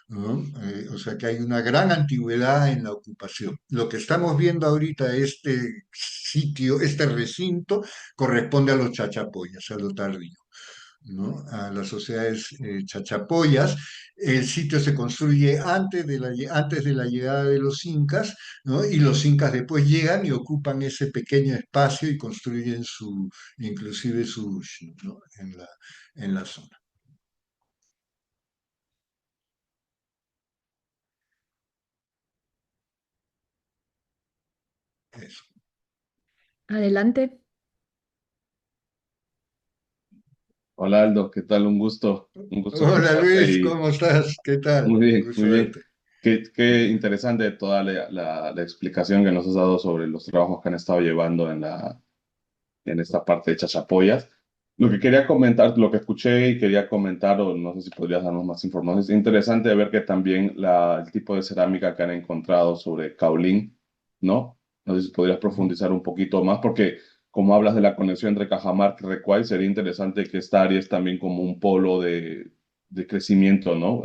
¿no? O sea que hay una gran antigüedad en la ocupación. Lo que estamos viendo ahorita, este sitio, este recinto, corresponde a los chachapoyas, a lo tardío, ¿no? A las sociedades chachapoyas. El sitio se construye antes de la llegada de los incas, ¿no? Y los incas después llegan y ocupan ese pequeño espacio y construyen inclusive su ush, ¿no? En la zona. Eso. Adelante. Hola Aldo, ¿qué tal? Un gusto Hola escucharte Luis, y ¿cómo estás? ¿Qué tal? muy Un bien, muy gusto bien. verte. Qué interesante toda la explicación que nos has dado sobre los trabajos que han estado llevando en esta parte de Chachapoyas. Lo que quería comentar, lo que escuché y quería comentar, o no sé si podrías darnos más información, es interesante ver que también el tipo de cerámica que han encontrado sobre Caolín, ¿no? No sé si podrías Ujú. profundizar un poquito más, porque como hablas de la conexión entre Cajamarca y Recuay, sería interesante que esta área es también como un polo de crecimiento, ¿no?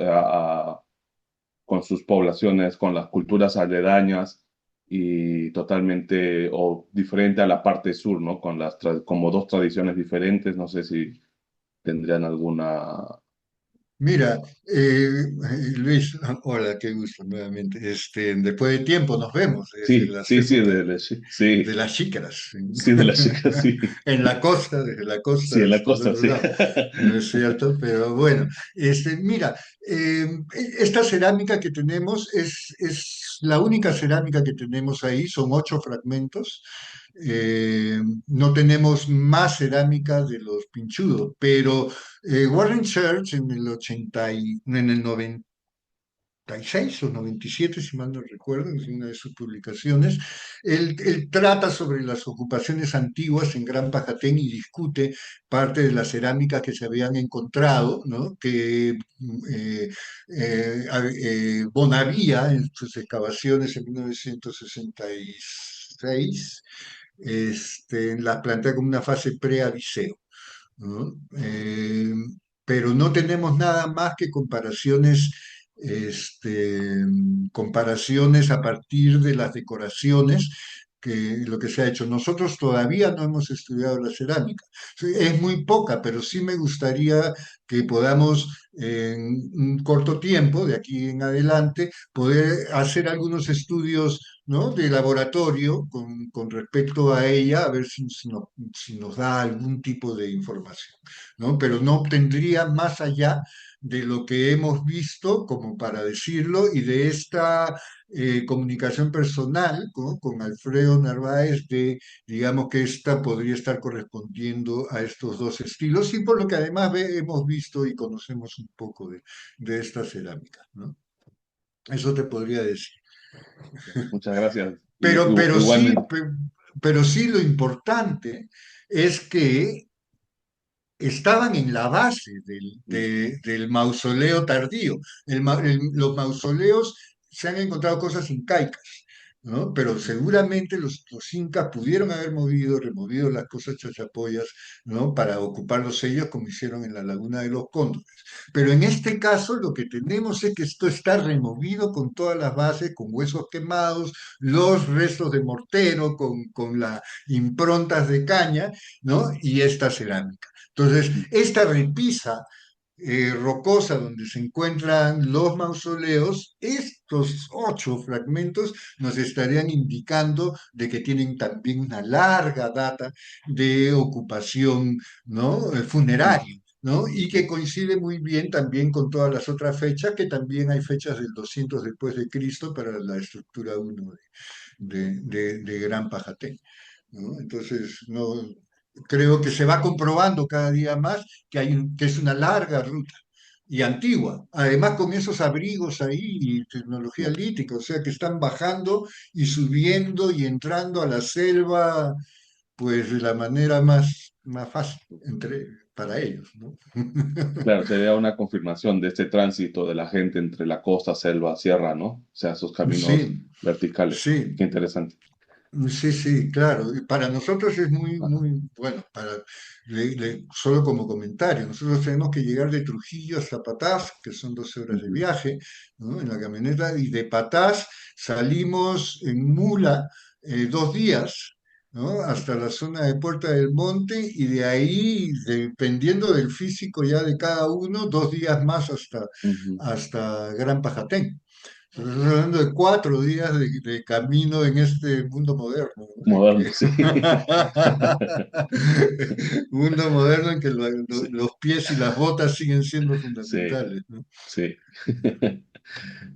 Con sus poblaciones, con las culturas aledañas y totalmente o diferente a la parte sur, ¿no? Con como dos tradiciones diferentes, no sé si tendrían alguna... Mira, Luis, hola, qué gusto nuevamente. Después de tiempo nos vemos desde Sí, las sí, sí, épocas de sí, las chícaras, sí, de las chicas, sí, en la costa, desde la costa sí, en la hasta el costa, otro sí. lado, ¿no es cierto? Pero bueno, mira, esta cerámica que tenemos es la única cerámica que tenemos ahí, son 8 fragmentos. No tenemos más cerámica de los pinchudos, pero Warren Church en el 80 en el 96 o 97, si mal no recuerdo, en una de sus publicaciones, él trata sobre las ocupaciones antiguas en Gran Pajatén y discute parte de las cerámicas que se habían encontrado, ¿no? Que Bonavía, en sus excavaciones en 1966, las plantea como una fase pre-abiseo, ¿no? Pero no tenemos nada más que comparaciones a partir de las decoraciones que lo que se ha hecho. Nosotros todavía no hemos estudiado la cerámica. Sí, es muy poca, pero sí me gustaría que podamos en un corto tiempo, de aquí en adelante, poder hacer algunos estudios, ¿no? De laboratorio con respecto a ella, a ver si nos da algún tipo de información, ¿no? Pero no obtendría más allá de lo que hemos visto, como para decirlo, y de esta comunicación personal, ¿no? Con Alfredo Narváez, digamos que esta podría estar correspondiendo a estos dos estilos, y por lo que además hemos visto y conocemos un poco de esta cerámica, ¿no? Eso te podría decir. Muchas gracias. Pero, pero sí, Igualmente. pero sí lo importante es que estaban en la base del mausoleo tardío. Los mausoleos se han encontrado cosas incaicas, ¿no? Pero seguramente los incas pudieron haber removido las cosas chachapoyas, ¿no? Para ocuparlos ellos como hicieron en la Laguna de los Cóndores. Pero en este caso lo que tenemos es que esto está removido con todas las bases, con huesos quemados, los restos de mortero, con las improntas de caña, ¿no? Y esta cerámica. Entonces, esta repisa rocosa donde se encuentran los mausoleos, estos 8 fragmentos nos estarían indicando de que tienen también una larga data de ocupación, ¿no? Funeraria. ¿No? Y que coincide muy bien también con todas las otras fechas, que también hay fechas del 200 después de Cristo para la estructura 1 de Gran Pajatén, ¿no? Entonces, no, creo que se va comprobando cada día más que es una larga ruta y antigua, además con esos abrigos ahí y tecnología lítica, o sea que están bajando y subiendo y entrando a la selva, pues de la manera más fácil para ellos, ¿no? Claro, sería una confirmación de este tránsito de la gente entre la costa, selva, sierra, ¿no? O sea, esos caminos Sí, verticales. sí. Qué interesante. Sí, sí, claro. Y para nosotros es muy, Ajá. muy bueno. Solo como comentario, nosotros tenemos que llegar de Trujillo hasta Patás, que son 12 horas de Ujú, viaje, ¿no? En la camioneta, y de Patás salimos en mula 2 días, ¿no? Hasta la zona de Puerta del Monte, y de ahí, dependiendo del físico ya de cada uno, 2 días más ujú. hasta Gran Pajatén. Estamos hablando de 4 días de camino en este mundo moderno, ¿no? Moderno, sí. Mundo moderno en que Sí, los pies y las botas siguen siendo sí, fundamentales, ¿no? sí.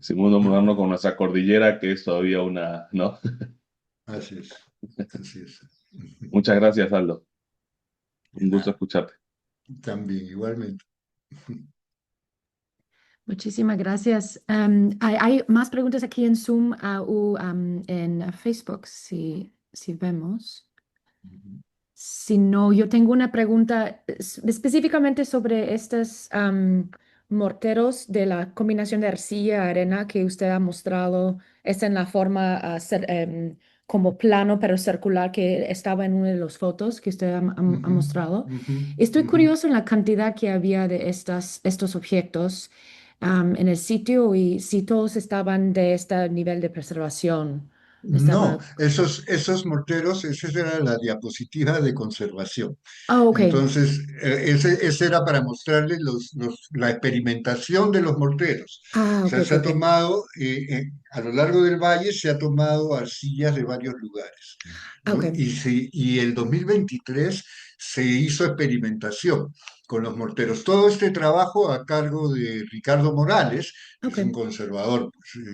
Sí, mundo moderno con nuestra cordillera, que es todavía una, ¿no? Así es, así es. Muchas gracias, Aldo. De Un gusto nada, escucharte. también, igualmente. Muchísimas gracias. Hay más preguntas aquí en Zoom o en Facebook, si vemos. Si no, yo tengo una pregunta específicamente sobre estos morteros de la combinación de arcilla-arena que usted ha mostrado. Es en la forma como plano pero circular que estaba en una de las fotos que usted ha Ujú, mostrado. ujú, Estoy ujú. curioso en la cantidad que había de estos objetos en el sitio y si todos estaban de este nivel de preservación. No, Estaba... esos morteros, esa era la diapositiva de conservación. Ah, ok. Entonces, ese era para mostrarles la experimentación de los morteros. Ah, O ok, sea, ok, se ha ok. tomado, a lo largo del valle se ha tomado arcillas de varios lugares, Ah, ¿no? ok. Y el 2023 se hizo experimentación con los morteros. Todo este trabajo a cargo de Ricardo Morales, que Ok. es un conservador pues,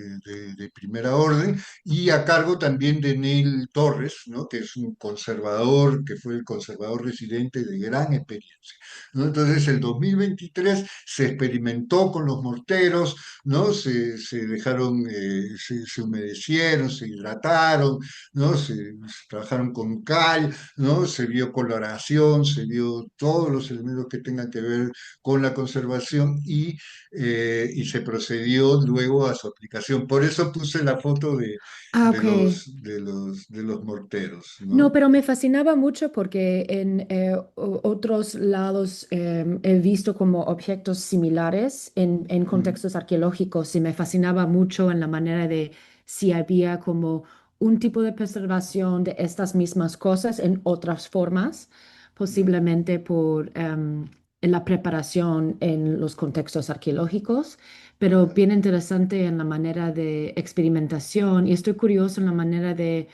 de primera orden, y a cargo también de Neil Torres, ¿no? Que es un conservador, que fue el conservador residente de gran experiencia, ¿no? Entonces, el 2023 se experimentó con los morteros, ¿no? Se dejaron, se humedecieron, se hidrataron, ¿no? Se trabajaron con cal, ¿no? Se vio coloración, se vio todos los elementos que tengan que ver con la conservación y se procedió luego a su aplicación. Por eso puse la foto Ah, ok. de los morteros, No, ¿no? pero me fascinaba mucho porque en otros lados he visto como objetos similares en Mm, contextos arqueológicos y me fascinaba mucho en la manera de si había como un tipo de preservación de estas mismas cosas en otras formas, mm, posiblemente por en la preparación en los contextos arqueológicos, pero claro. bien interesante en la manera de experimentación y estoy curioso en la manera de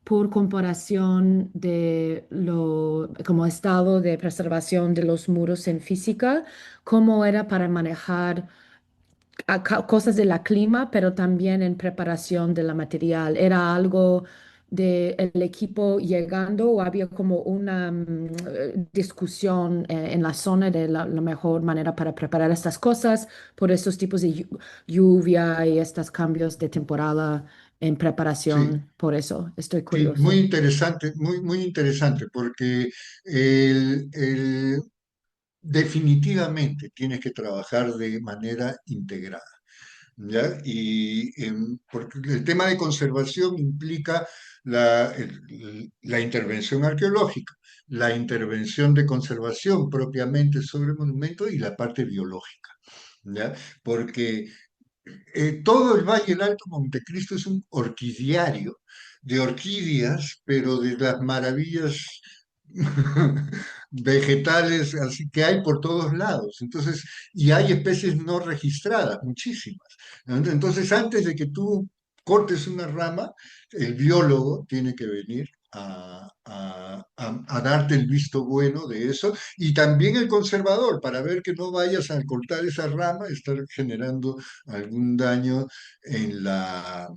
por comparación de lo como estado de preservación de los muros en física, cómo era para manejar cosas de la clima, pero también en preparación de la material. ¿Era algo del equipo llegando o había como una discusión en la zona de la mejor manera para preparar estas cosas por estos tipos de lluvia y estos cambios de temporada en Sí, preparación? Por eso estoy sí, muy curioso. interesante, muy interesante, porque definitivamente tienes que trabajar de manera integrada. ¿Ya? Porque el tema de conservación implica la intervención arqueológica, la intervención de conservación propiamente sobre monumentos y la parte biológica, ¿ya? Porque todo el Valle del Alto Montecristo es un orquidiario de orquídeas, pero de las maravillas vegetales, así que hay por todos lados. Entonces, y hay especies no registradas, muchísimas. Entonces, antes de que tú cortes una rama, el biólogo tiene que venir a darte el visto bueno de eso, y también el conservador, para ver que no vayas a cortar esa rama, estar generando algún daño en la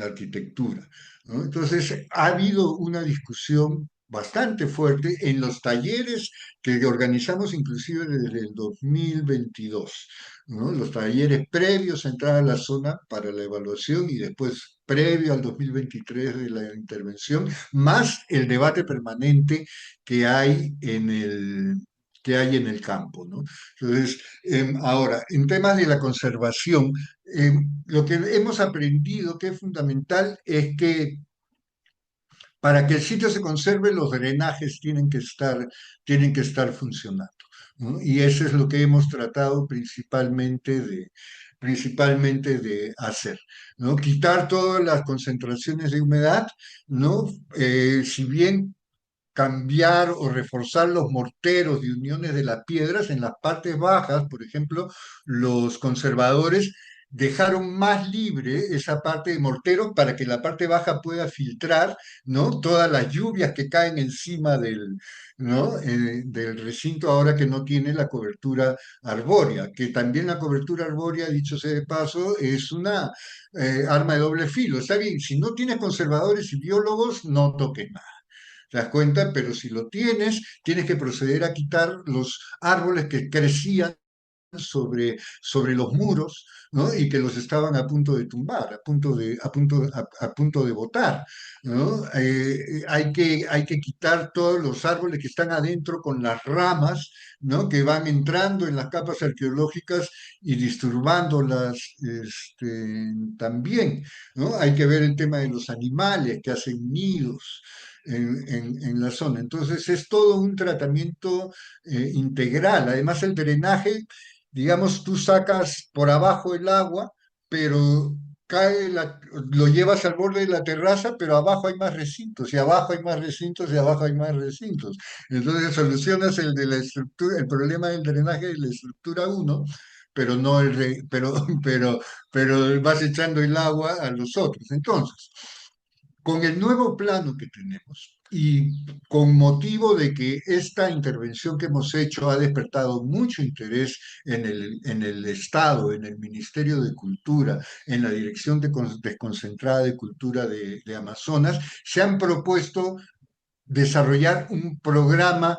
arquitectura, ¿no? Entonces, ha habido una discusión bastante fuerte en los talleres que organizamos inclusive desde el 2022, ¿no? Los talleres previos a entrar a la zona para la evaluación y después previo al 2023 de la intervención, más el debate permanente que hay en el campo, ¿no? Entonces, ahora, en temas de la conservación, lo que hemos aprendido que es fundamental es que para que el sitio se conserve, los drenajes tienen que estar funcionando, ¿no? Y eso es lo que hemos tratado principalmente de hacer, ¿no? Quitar todas las concentraciones de humedad, ¿no? Si bien cambiar o reforzar los morteros de uniones de las piedras en las partes bajas, por ejemplo, los conservadores dejaron más libre esa parte de mortero para que la parte baja pueda filtrar, ¿no? Todas las lluvias que caen encima ¿no? Del recinto, ahora que no tiene la cobertura arbórea, que también la cobertura arbórea, dicho sea de paso, es una arma de doble filo. Está bien, si no tienes conservadores y biólogos, no toques nada. ¿Te das cuenta? Pero si lo tienes que proceder a quitar los árboles que crecían sobre los muros, ¿no? Y que los estaban a punto de tumbar, a punto de botar, ¿no? Hay que quitar todos los árboles que están adentro con las ramas, ¿no? Que van entrando en las capas arqueológicas y disturbándolas, también, ¿no? Hay que ver el tema de los animales que hacen nidos en la zona. Entonces es todo un tratamiento integral. Además, el drenaje, digamos, tú sacas por abajo el agua, pero lo llevas al borde de la terraza, pero abajo hay más recintos, y abajo hay más recintos, y abajo hay más recintos. Entonces solucionas el de la estructura, el problema del drenaje de la estructura uno, pero no pero vas echando el agua a los otros. Entonces, con el nuevo plano que tenemos y con motivo de que esta intervención que hemos hecho ha despertado mucho interés en el Estado, en el Ministerio de Cultura, en la Dirección Desconcentrada de Cultura de Amazonas, se han propuesto desarrollar un programa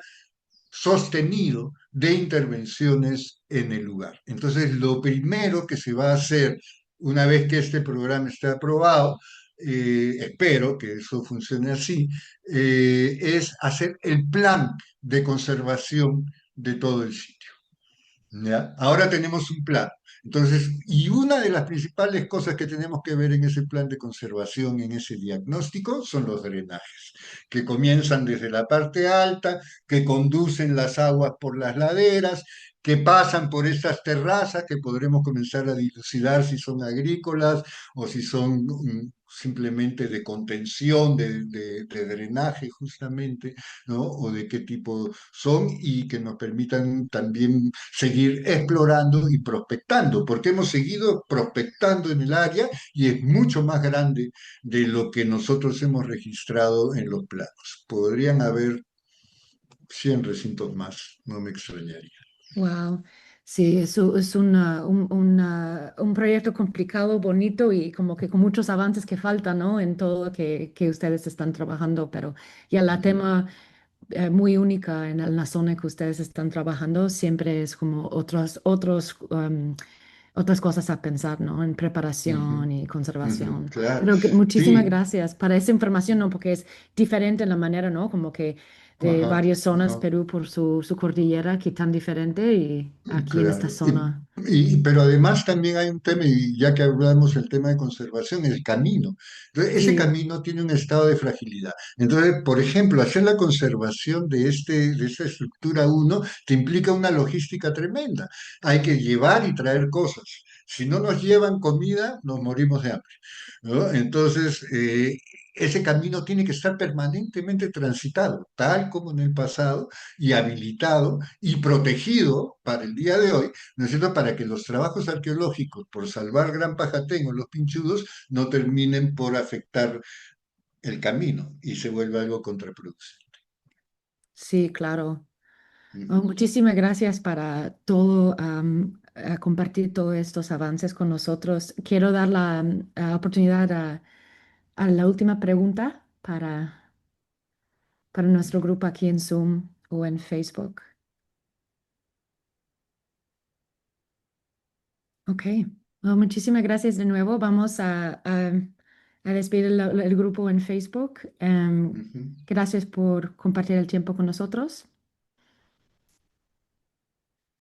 sostenido de intervenciones en el lugar. Entonces, lo primero que se va a hacer una vez que este programa esté aprobado, espero que eso funcione así, es hacer el plan de conservación de todo el sitio. ¿Ya? Ahora tenemos un plan. Entonces, y una de las principales cosas que tenemos que ver en ese plan de conservación, en ese diagnóstico, son los drenajes, que comienzan desde la parte alta, que conducen las aguas por las laderas, que pasan por estas terrazas, que podremos comenzar a dilucidar si son agrícolas o si son simplemente de contención, de drenaje justamente, ¿no? O de qué tipo son, y que nos permitan también seguir explorando y prospectando, porque hemos seguido prospectando en el área y es mucho más grande de lo que nosotros hemos registrado en los planos. Podrían haber 100 recintos más, no me extrañaría. Wow, sí, es un proyecto complicado, bonito y como que con muchos avances que faltan, ¿no? En todo lo que ustedes están trabajando, pero ya la Ujú, tema muy única en la zona que ustedes están trabajando siempre es como otras cosas a pensar, ¿no? En ujú, preparación y ujú, conservación. claro, Pero muchísimas sí, gracias para esa información, ¿no? Porque es diferente en la manera, ¿no? Como que de ajá, varias zonas, ajá. Perú por su cordillera, que tan diferente, y aquí en esta Claro, zona. pero además también hay un tema, y ya que hablamos del tema de conservación, el camino. Entonces, ese Sí, camino tiene un estado de fragilidad. Entonces, por ejemplo, hacer la conservación de esta estructura uno te implica una logística tremenda. Hay que llevar y traer cosas. Si no nos llevan comida, nos morimos de hambre, ¿no? Entonces, ese camino tiene que estar permanentemente transitado, tal como en el pasado, y habilitado y protegido para el día de hoy, ¿no es cierto?, para que los trabajos arqueológicos por salvar Gran Pajatengo, los pinchudos, no terminen por afectar el camino y se vuelva algo contraproducente. Sí, claro. Oh, Ujú. muchísimas gracias para todo, a compartir todos estos avances con nosotros. Quiero dar la oportunidad a la última pregunta para nuestro grupo aquí en Zoom o en Facebook. Ok. Well, muchísimas gracias de nuevo. Vamos a despedir el grupo en Facebook. Ujú. Gracias por compartir el tiempo con nosotros.